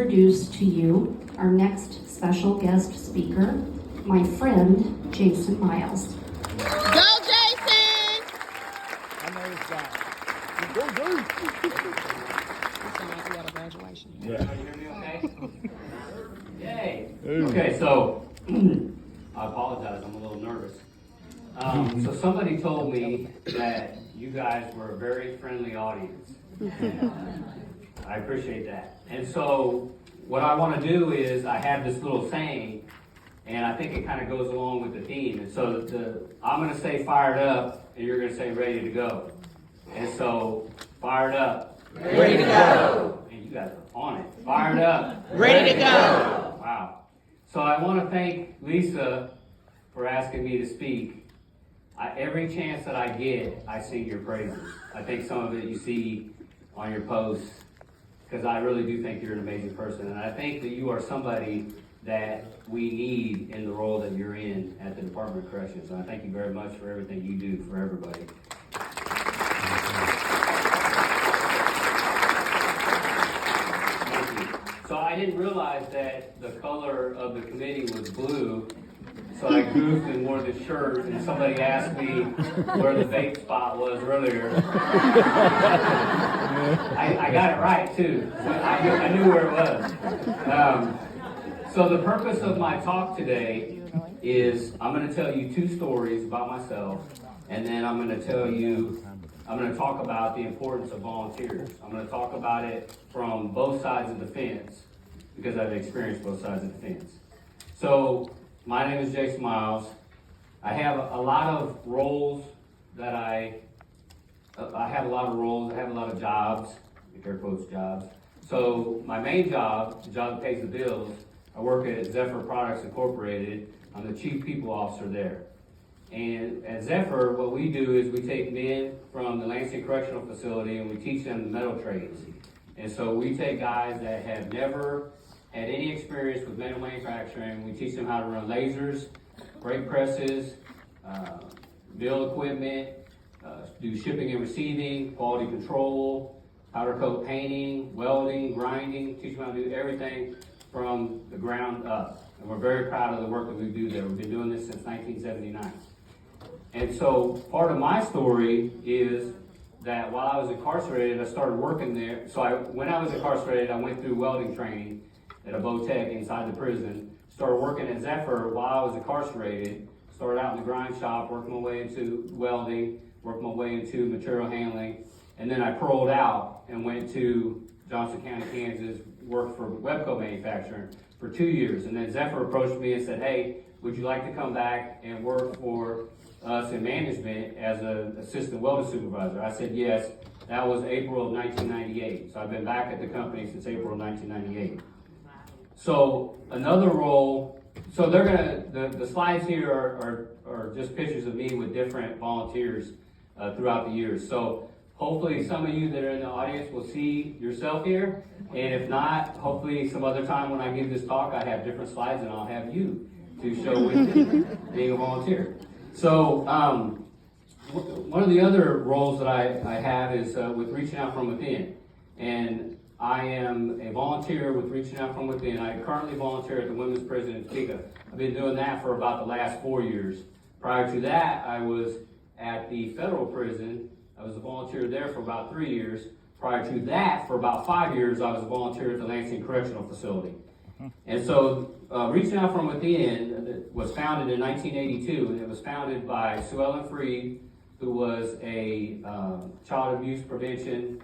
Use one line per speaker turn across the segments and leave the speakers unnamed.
introduce to you our next special guest speaker, my friend, Jason Miles.
Go, Jason!
I know this guy. Go, go!
It sounds like we had a graduation.
Yeah. You hear me okay? Yay! Okay, so I apologize, I'm a little nervous. So somebody told me that you guys were a very friendly audience. I appreciate that. And so what I want to do is I have this little saying, and I think it kind of goes along with the theme. And so I'm going to say fired up, and you're going to say ready to go. And so fired up.
Ready to go.
And you guys are on it. Fired up.
Ready to go.
Wow. So I want to thank Lisa for asking me to speak. Every chance that I get, I sing your praises. I think some of it you see on your posts, because I really do think you're an amazing person. And I think that you are somebody that we need in the role that you're in at the Department of Corrections. And I thank you very much for everything you do for everybody. Thank you. So I didn't realize that the color of the committee was blue. So I goofed and wore the shirt, and somebody asked me where the vape spot was earlier. I got it right, too. I knew where it was. So the purpose of my talk today is I'm going to tell you two stories about myself, and then I'm going to talk about the importance of volunteers. I'm going to talk about it from both sides of the fence, because I've experienced both sides of the fence. So, my name is Jason Miles. I have a lot of roles that I have a lot of jobs, air quotes jobs. So my main job, the job that pays the bills, I work at Zephyr Products Incorporated. I'm the chief people officer there. And at Zephyr, what we do is we take men from the Lansing Correctional Facility and we teach them the metal trades. And so we take guys that have never had any experience with metal manufacturing. We teach them how to run lasers, brake presses, mill equipment, do shipping and receiving, quality control, powder coat painting, welding, grinding, teach them how to do everything from the ground up. And we're very proud of the work that we do there. We've been doing this since 1979. And so part of my story is that while I was incarcerated, I started working there. So when I was incarcerated, I went through welding training at a Botech inside the prison, started working at Zephyr while I was incarcerated, started out in the grind shop, worked my way into welding, worked my way into material handling, and then I paroled out and went to Johnson County, Kansas, worked for Webco Manufacturing for 2 years. And then Zephyr approached me and said, hey, would you like to come back and work for us in management as an assistant welding supervisor? I said yes. That was April of 1998. So I've been back at the company since April of 1998. So another role, so they're the slides here are just pictures of me with different volunteers throughout the years. So hopefully some of you that are in the audience will see yourself here. And if not, hopefully some other time when I give this talk, I have different slides and I'll have you to show with me being a volunteer. So one of the other roles that I have is with Reaching Out From Within. And I am a volunteer with Reaching Out From Within. I currently volunteer at the Women's Prison in Topeka. I've been doing that for about the last 4 years. Prior to that, I was at the federal prison. I was a volunteer there for about 3 years. Prior to that, for about 5 years, I was a volunteer at the Lansing Correctional Facility. And so Reaching Out From Within was founded in 1982, and it was founded by Sue Ellen Freed, who was a child abuse prevention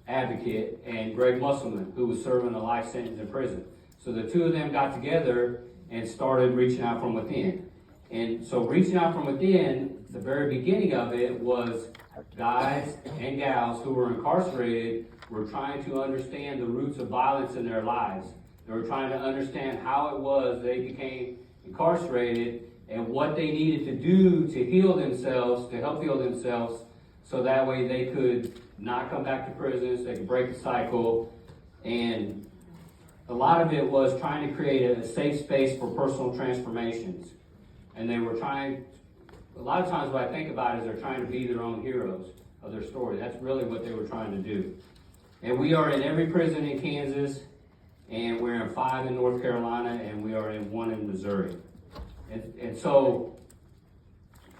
advocate, and Greg Musselman, who was serving a life sentence in prison. So the two of them got together and started Reaching Out From Within. And so Reaching Out From Within, the very beginning of it was guys and gals who were incarcerated were trying to understand the roots of violence in their lives. They were trying to understand how it was they became incarcerated and what they needed to do to heal themselves, to help heal themselves, so that way they could not come back to prisons, they could break the cycle. And a lot of it was trying to create a safe space for personal transformations. And they were trying, a lot of times what I think about is they're trying to be their own heroes of their story. That's really what they were trying to do. And we are in every prison in Kansas. and we're in 5 in North Carolina, and we are in 1 in Missouri. And so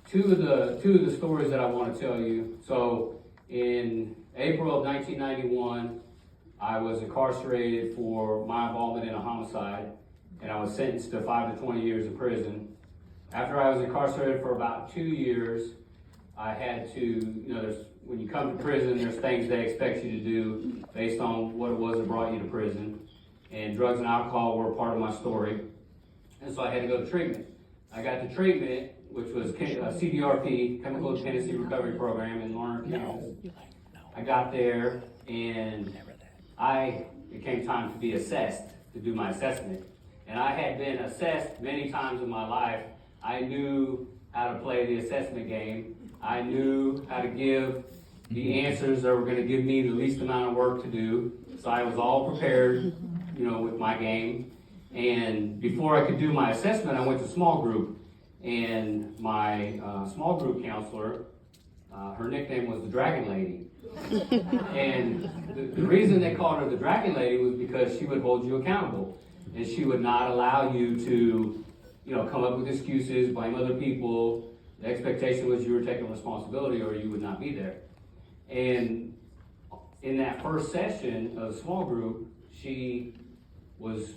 two of the stories that I want to tell you. So in April of 1991, I was incarcerated for my involvement in a homicide, and I was sentenced to 5 to 20 years in prison. After I was incarcerated for about 2 years, I had to, when you come to prison, there's things they expect you to do based on what it was that brought you to prison. And drugs and alcohol were part of my story. And so I had to go to treatment. I got to treatment, which was CDRP, Chemical Dependency Recovery Program in Lawrence, Kansas. I got there, and it came time to be assessed, to do my assessment. And I had been assessed many times in my life. I knew how to play the assessment game. I knew how to give the answers that were going to give me the least amount of work to do. So I was all prepared, with my game. And before I could do my assessment, I went to small group. And my small group counselor, her nickname was the Dragon Lady. And the reason they called her the Dragon Lady was because she would hold you accountable. And she would not allow you to, come up with excuses, blame other people. The expectation was you were taking responsibility or you would not be there. And in that first session of small group, she was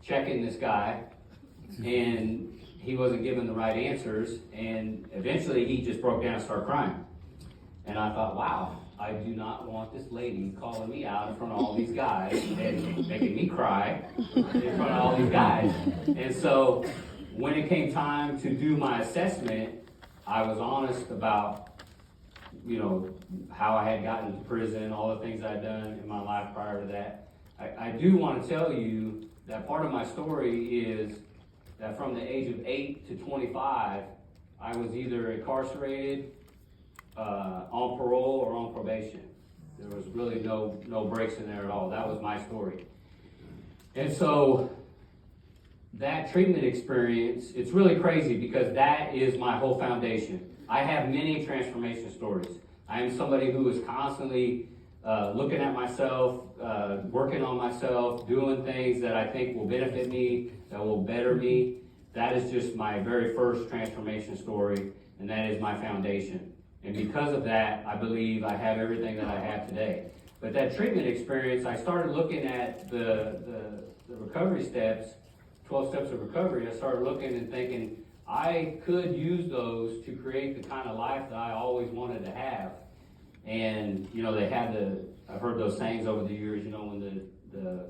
checking this guy, and he wasn't giving the right answers, and eventually he just broke down and started crying. And I thought, wow, I do not want this lady calling me out in front of all these guys and making me cry in front of all these guys. And so when it came time to do my assessment, I was honest about, how I had gotten to prison, all the things I'd done in my life prior to that. I do want to tell you that part of my story is that from the age of 8 to 25, I was either incarcerated, on parole, or on probation. There was really no breaks in there at all. That was my story. And so that treatment experience, it's really crazy because that is my whole foundation. I have many transformation stories. I am somebody who is constantly looking at myself, working on myself, doing things that I think will benefit me, that will better me. That is just my very first transformation story, and that is my foundation. And because of that, I believe I have everything that I have today. But that treatment experience, I started looking at the recovery steps, 12 steps of recovery. I started looking and thinking, I could use those to create the kind of life that I always wanted to have. And, they had I've heard those sayings over the years, when the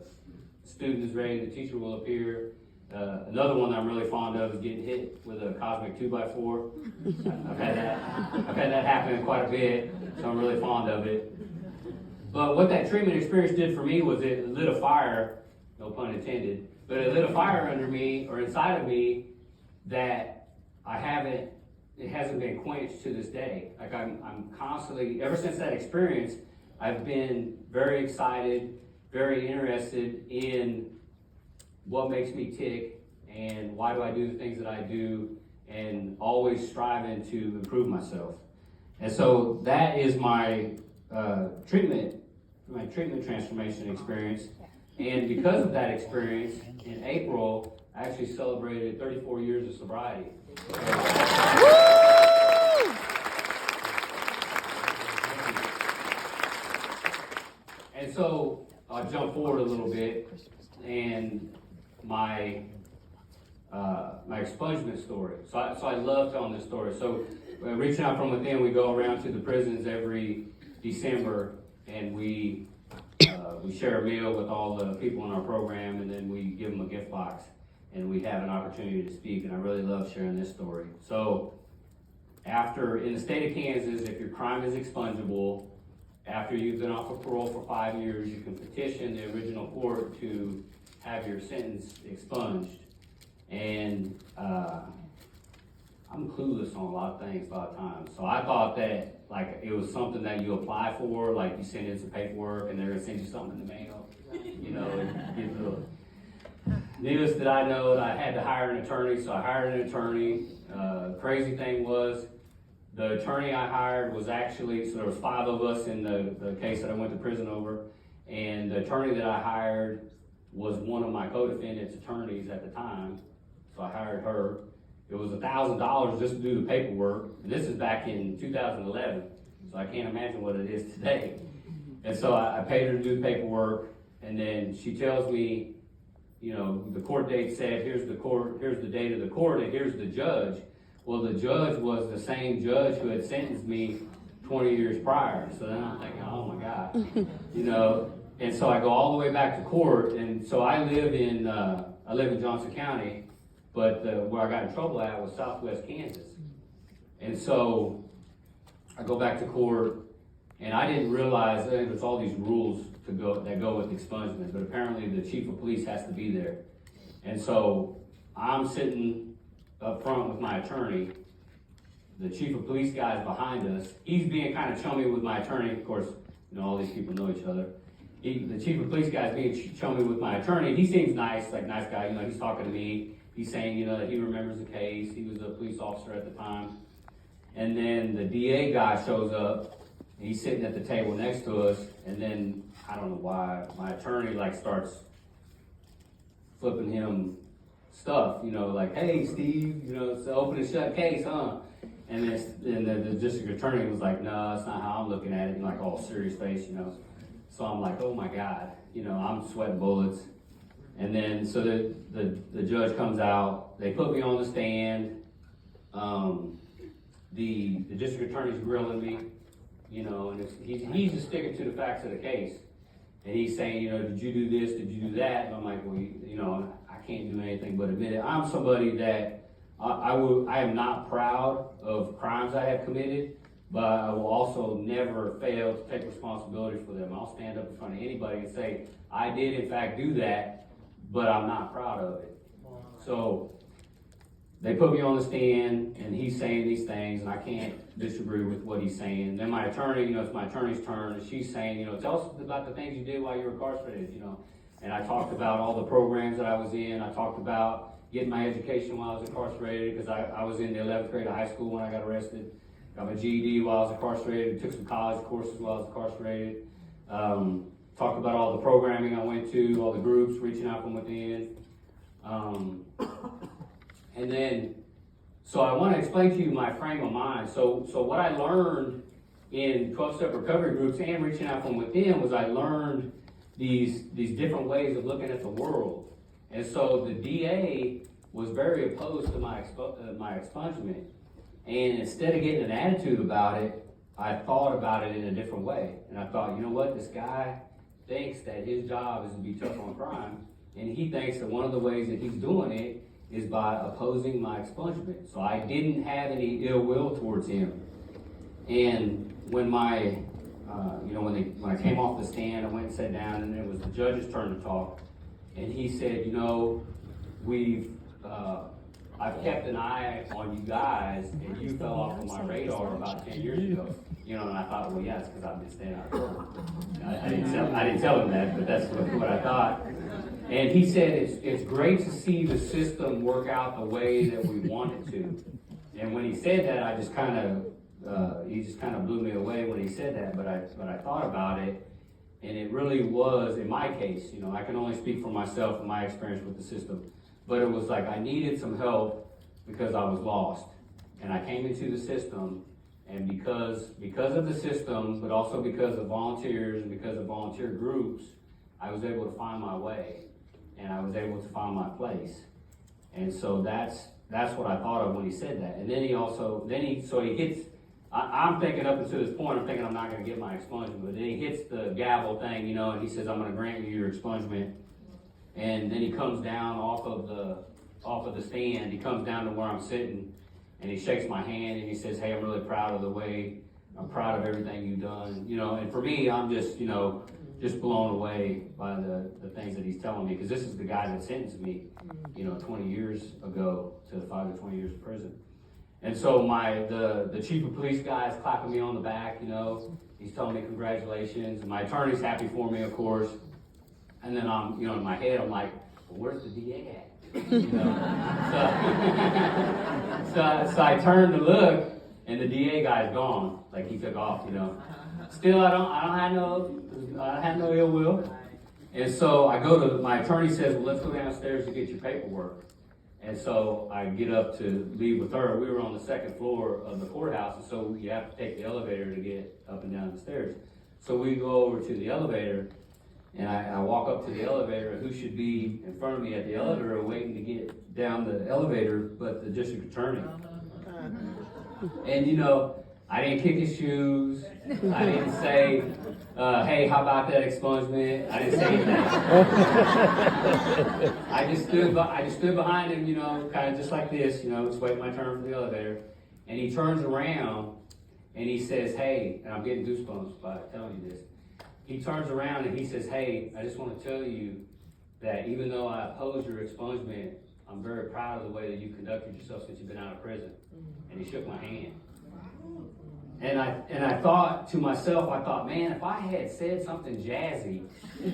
student is ready, the teacher will appear. Another one that I'm really fond of is getting hit with a cosmic 2x4. I've had that happen quite a bit, so I'm really fond of it. But what that treatment experience did for me was it lit a fire, no pun intended, but it lit a fire under me or inside of me that it hasn't been quenched to this day. Like I'm constantly, ever since that experience, I've been very excited, very interested in what makes me tick and why do I do the things that I do, and always striving to improve myself. And so that is my treatment transformation experience. And because of that experience, in April, I actually celebrated 34 years of sobriety. And so I'll jump forward a little bit, and my expungement story. So I love telling this story. So reaching out from within, we go around to the prisons every December, and we share a meal with all the people in our program, and then we give them a gift box, and we have an opportunity to speak. And I really love sharing this story. So in the state of Kansas, if your crime is expungible, after you've been off of parole for 5 years, you can petition the original court to have your sentence expunged. And I'm clueless on a lot of things a lot of times. So I thought that it was something that you apply for, like you send in some paperwork and they're gonna send you something in the mail. Needless that I know that I had to hire an attorney, so I hired an attorney. Crazy thing was, the attorney I hired was actually, so there was 5 of us in the case that I went to prison over, And the attorney that I hired was one of my co-defendant's attorneys at the time, so I hired her. It was $1,000 just to do the paperwork, and this is back in 2011, so I can't imagine what it is today. And so I paid her to do the paperwork, and then she tells me, you know, the court date said, here's the date of the court, and here's the judge. Well, the judge was the same judge who had sentenced me 20 years prior. So then I'm thinking, oh my God, you know. And so I go all the way back to court, and so I live in Johnson County, but where I got in trouble at was Southwest Kansas. And so I go back to court, and I didn't realize that there's all these rules that go with expungement, but apparently the chief of police has to be there. And so I'm sitting up front with my attorney. The chief of police guy is behind us. He's being kind of chummy with my attorney. Of course, you know, all these people know each other. The chief of police guy is being chummy with my attorney. He seems nice, like nice guy. You know, he's talking to me. He's saying, you know, that he remembers the case. He was a police officer at the time. And then the DA guy shows up. And he's sitting at the table next to us. And then I don't know why my attorney like starts flipping him stuff. You know, like, hey, Steve, you know, it's an open and shut case, huh? And then the district attorney was like, no, that's not how I'm looking at it. And like all serious face, you know. So I'm like, oh my God, you know, I'm sweating bullets. And then, so the judge comes out, they put me on the stand. The district attorney's grilling me, you know, and he's just sticking to the facts of the case. And he's saying, you know, did you do this, did you do that? And I'm like, well, you know, I can't do anything but admit it. I'm somebody that I am not proud of crimes I have committed, but I will also never fail to take responsibility for them. I'll stand up in front of anybody and say, I did in fact do that, but I'm not proud of it. So they put me on the stand, and he's saying these things, and I can't disagree with what he's saying. Then my attorney, you know, it's my attorney's turn, and she's saying, you know, tell us about the things you did while you were incarcerated, you know. And I talked about all the programs that I was in. I talked about getting my education while I was incarcerated, because I was in the 11th grade of high school when I got arrested. Got my GED while I was incarcerated, took some college courses while I was incarcerated. Talked about all the programming I went to, all the groups, reaching out from within. And then, so I want to explain to you my frame of mind. So what I learned in 12-step recovery groups and reaching out from within was I learned these different ways of looking at the world. And so the DA was very opposed to my expungement. And instead of getting an attitude about it, I thought about it in a different way. And I thought, you know what, this guy thinks that his job is to be tough on crime. And he thinks that one of the ways that he's doing it is by opposing my expungement. So I didn't have any ill will towards him. And when when I came off the stand, I went and sat down, and it was the judge's turn to talk. And he said, you know, I've kept an eye on you guys, and you fell off of my radar about 10 years ago. You know, and I thought, well, yeah, it's because I've been staying out of court. I didn't tell him that, but that's what I thought. And he said, it's great to see the system work out the way that we want it to. And when he said that, I just kind of, he just kind of blew me away when he said that. But I thought about it, and it really was, in my case, you know, I can only speak for myself and my experience with the system. But it was like I needed some help because I was lost. And I came into the system, and because of the system, but also because of volunteers and because of volunteer groups, I was able to find my way, and I was able to find my place. And so that's what I thought of when he said that. And then he hits, I'm thinking up until this point, I'm thinking I'm not going to get my expungement, but then he hits the gavel thing, you know, and he says, I'm going to grant you your expungement. And then he comes down off of the stand. He comes down to where I'm sitting, and he shakes my hand, and he says, hey, I'm really proud of everything you've done. You know, and for me, I'm just, you know, just blown away by the things that he's telling me, because this is the guy that sentenced me, you know, 20 years ago to 5 to 20 years in prison. And so the chief of police guy is clapping me on the back, you know, he's telling me congratulations, and my attorney's happy for me, of course. And then I'm, you know, in my head, I'm like, well, where's the DA at? You know? So I turned to look, and the DA guy's gone, like he took off, you know. Still, I have no ill will. And so I go to, my attorney says, well, let's go downstairs to get your paperwork. And so I get up to leave with her. We were on the second floor of the courthouse, and so you have to take the elevator to get up and down the stairs. So we go over to the elevator, and I walk up to the elevator, and who should be in front of me at the elevator waiting to get down the elevator but the district attorney. And you know, I didn't kick his shoes. I didn't say, hey, how about that expungement? I didn't say anything. I just stood behind him, you know, kind of just like this, you know, just waiting my turn for the elevator. And he turns around and he says, hey, and I'm getting goosebumps by telling you this. He turns around and he says, hey, I just want to tell you that even though I oppose your expungement, I'm very proud of the way that you conducted yourself since you've been out of prison. And he shook my hand. And I thought to myself, man, if I had said something jazzy,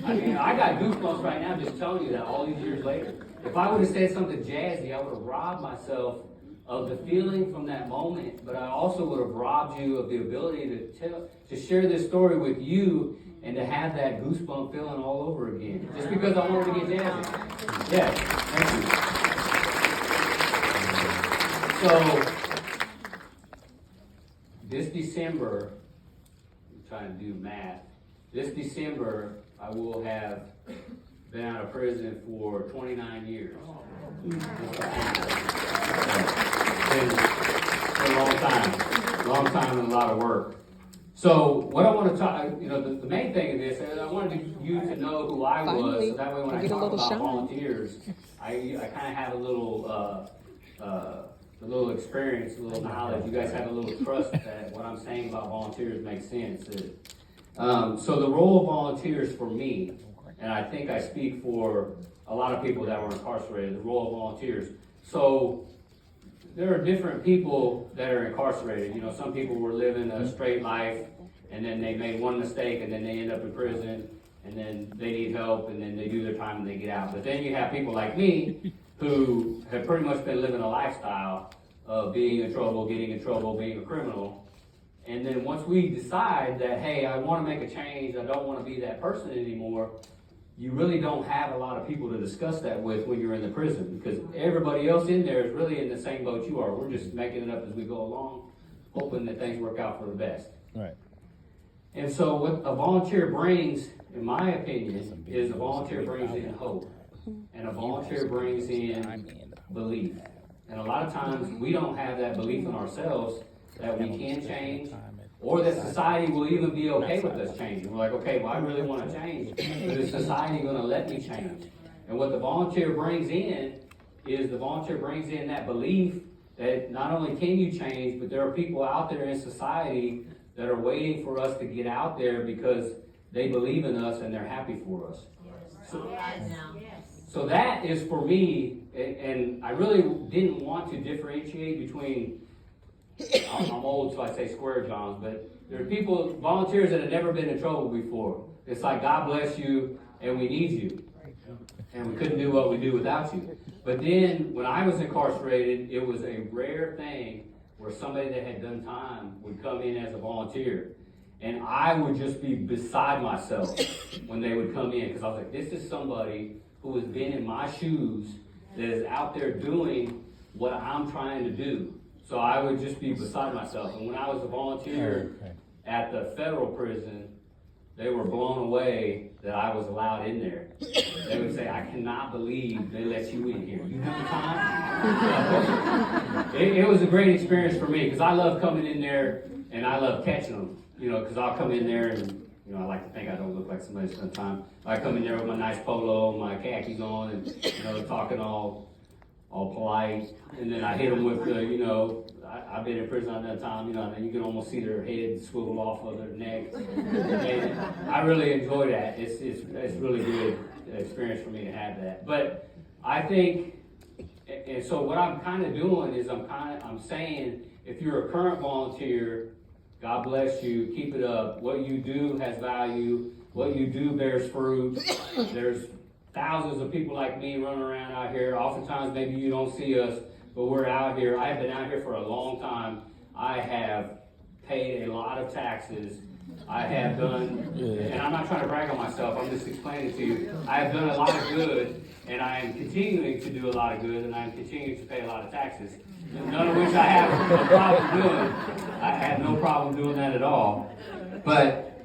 I mean, I got goosebumps right now just telling you that all these years later. If I would have said something jazzy, I would have robbed myself of the feeling from that moment, but I also would have robbed you of the ability to share this story with you and to have that goosebump feeling all over again. Just because I wanted to get jazzy. Yeah, thank you. So, this December, I'm trying to do math, this December I will have been out of prison for 29 years. It's been a long time and a lot of work. So what I want to talk, you know, the main thing of this is I wanted you to know who I was, so that way when I talk about volunteers, I kind of have a little experience, a little knowledge. You guys have a little trust that what I'm saying about volunteers makes sense. So the role of volunteers for me, and I think I speak for a lot of people that were incarcerated, the role of volunteers. So there are different people that are incarcerated. You know, some people were living a straight life, and then they made one mistake, and then they end up in prison, and then they need help, and then they do their time and they get out. But then you have people like me who have pretty much been living a lifestyle of being in trouble, getting in trouble, being a criminal. And then once we decide that, hey, I want to make a change, I don't want to be that person anymore, you really don't have a lot of people to discuss that with when you're in the prison, because everybody else in there is really in the same boat you are. We're just making it up as we go along, hoping that things work out for the best.
Right.
And so what a volunteer brings, in my opinion, is a volunteer brings in hope. And a volunteer brings in belief. And a lot of times we don't have that belief in ourselves that we can change, or that society will even be okay with us changing. We're like, okay, well, I really want to change, but is society going to let me change? And what the volunteer brings in is the volunteer brings in that belief that not only can you change, but there are people out there in society that are waiting for us to get out there because they believe in us and they're happy for us. So that is for me, and I really didn't want to differentiate between, I'm old so I say square johns, but there are people, volunteers that have never been in trouble before. It's like, God bless you, and we need you. And we couldn't do what we do without you. But then, when I was incarcerated, it was a rare thing where somebody that had done time would come in as a volunteer. And I would just be beside myself when they would come in, because I was like, this is somebody who has been in my shoes that is out there doing what I'm trying to do. So I would just be beside myself. And when I was a volunteer at the federal prison, they were blown away that I was allowed in there. They would say, I cannot believe they let you in here. You have time? It was a great experience for me, because I love coming in there and I love catching them. You know, because I'll come in there and, you know, I like to think I don't look like somebody spent time. I come in there with my nice polo, my khakis on, and, you know, talking all polite. And then I hit them with the, you know, I've been in prison at that time, you know, and you can almost see their head swivel off of their neck. And I really enjoy that. It's really good experience for me to have that. But I think, and so what I'm kind of doing is I'm saying, if you're a current volunteer, God bless you, keep it up. What you do has value. What you do bears fruit. There's thousands of people like me running around out here. Oftentimes maybe you don't see us, but we're out here. I have been out here for a long time. I have paid a lot of taxes. I have done, and I'm not trying to brag on myself, I'm just explaining to you, I have done a lot of good, and I am continuing to do a lot of good, and I am continuing to pay a lot of taxes. None of which I have no problem doing. I have no problem doing that at all. But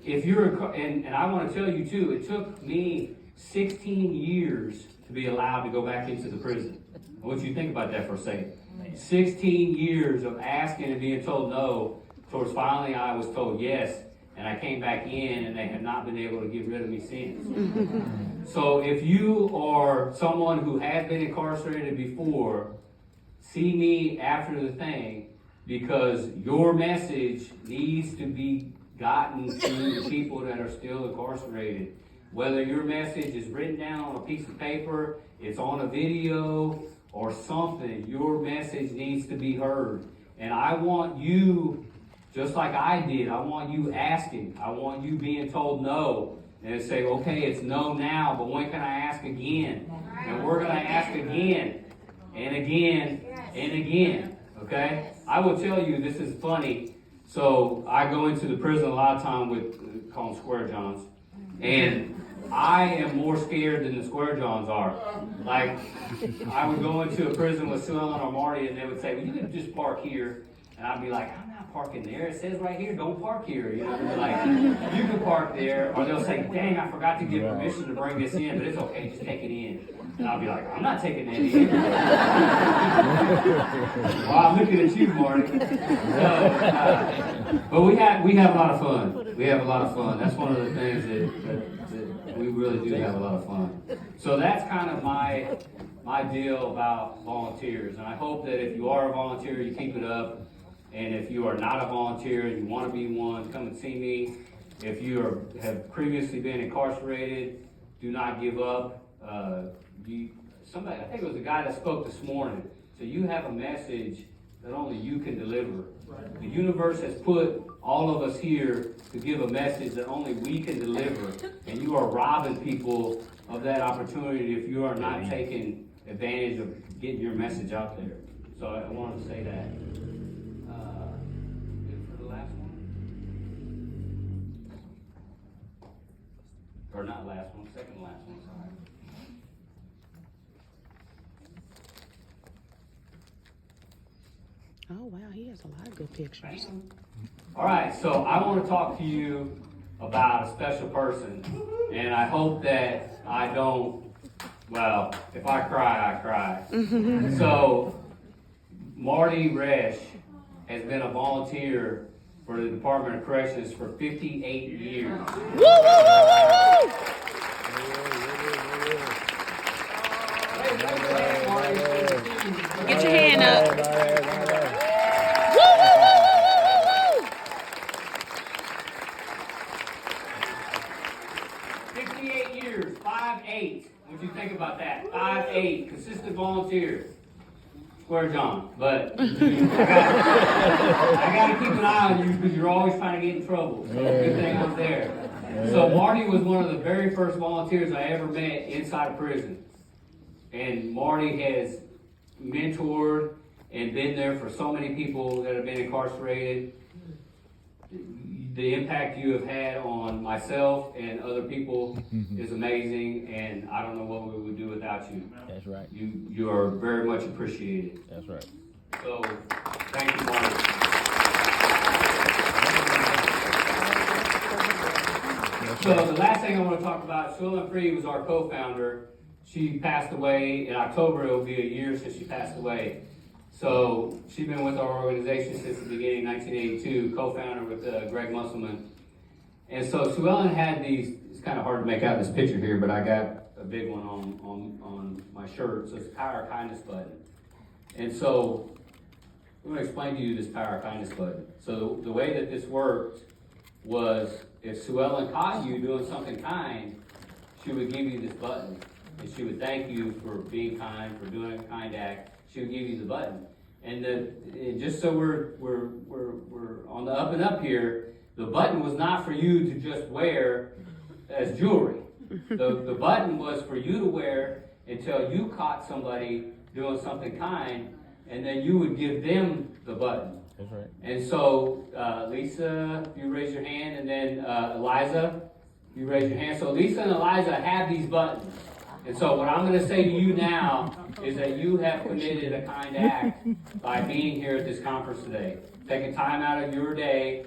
if you're, and I want to tell you too, it took me 16 years to be allowed to go back into the prison. I want you to think about that for a second. 16 years of asking and being told no, towards finally I was told yes, and I came back in, and they have not been able to get rid of me since. So if you are someone who has been incarcerated before, see me after the thing, because your message needs to be gotten to the people that are still incarcerated. Whether your message is written down on a piece of paper, it's on a video, or something, your message needs to be heard. And I want you, just like I did, I want you asking. I want you being told no. And say, okay, it's no now, but when can I ask again? And we're going to ask again, and again, and again. Okay? I will tell you, this is funny. So I go into the prison a lot of time with, call them Square Johns. And I am more scared than the Square Johns are. Like, I would go into a prison with Sue Ellen or Marty, and they would say, well, you can just park here. And I'd be like, I'm not parking there. It says right here, don't park here. You know, they're like, you can park there. Or they'll say, dang, I forgot to get permission to bring this in, but it's okay, just take it in. And I'll be like, I'm not taking that in. Well, I'm looking at you, Marty. So, but we have a lot of fun. We have a lot of fun. That's one of the things that we really do have a lot of fun. So that's kind of my deal about volunteers. And I hope that if you are a volunteer, you keep it up. And if you are not a volunteer and you want to be one, come and see me. If you have previously been incarcerated, do not give up. Somebody, I think it was the guy that spoke this morning. So you have a message that only you can deliver. The universe has put all of us here to give a message that only we can deliver. And you are robbing people of that opportunity if you are not taking advantage of getting your message out there. So I wanted to say that. Good for the last one? Or not last one, second to last one, sorry.
Oh, wow, he has a lot of good pictures.
All right, so I want to talk to you about a special person, and I hope that I don't, well, if I cry, I cry. So, Marty Resch has been a volunteer for the Department of Corrections for 58 years.
Woo, woo, woo, woo, woo! Get your hand up.
58 years, 5'8". What you think about that? 5'8", consistent volunteer. Square John, but I got to keep an eye on you because you're always trying to get in trouble. So good thing I'm there. So Marty was one of the very first volunteers I ever met inside of prison. And Marty has mentored and been there for so many people that have been incarcerated. The impact you have had on myself and other people is amazing, and I don't know what we would do without you.
That's right.
You are very much appreciated.
That's right.
So, thank you, Marty. So, the last thing I want to talk about, Sue Ellen Free was our co-founder. She passed away in October. It will be a year since she passed away. So she's been with our organization since the beginning, 1982, co-founder with Greg Musselman. And so Sue Ellen had these, it's kind of hard to make out this picture here, but I got a big one on my shirt. So it's Power of Kindness button. And so I'm going to explain to you this Power of Kindness button. So the way that this worked was if Sue Ellen caught you doing something kind, she would give you this button. And she would thank you for being kind, for doing a kind act. She would give you the button. And just so we're on the up and up here, the button was not for you to just wear as jewelry. The button was for you to wear until you caught somebody doing something kind, and then you would give them the button.
That's right.
And so, Lisa, if you raise your hand, and then Eliza, you raise your hand. So Lisa and Eliza have these buttons. And so what I'm going to say to you now is that you have committed a kind act by being here at this conference today. Taking time out of your day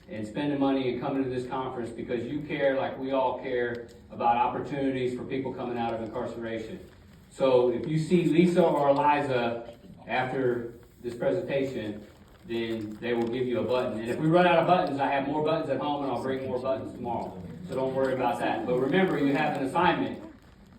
and spending money and coming to this conference because you care like we all care about opportunities for people coming out of incarceration. So if you see Lisa or Eliza after this presentation, then they will give you a button. And if we run out of buttons, I have more buttons at home and I'll bring more buttons tomorrow. So don't worry about that. But remember, you have an assignment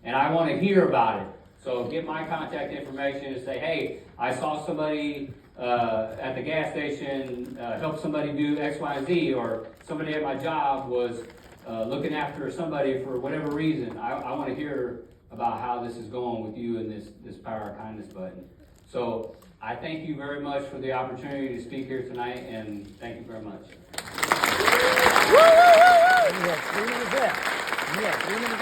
and I want to hear about it. So get my contact information and say, hey, I saw somebody at the gas station help somebody do X, Y, and Z, or somebody at my job was looking after somebody for whatever reason. I want to hear about how this is going with you and this Power of Kindness button. So I thank you very much for the opportunity to speak here tonight, and thank you very much.
You have 3 minutes left. You have 3 minutes left.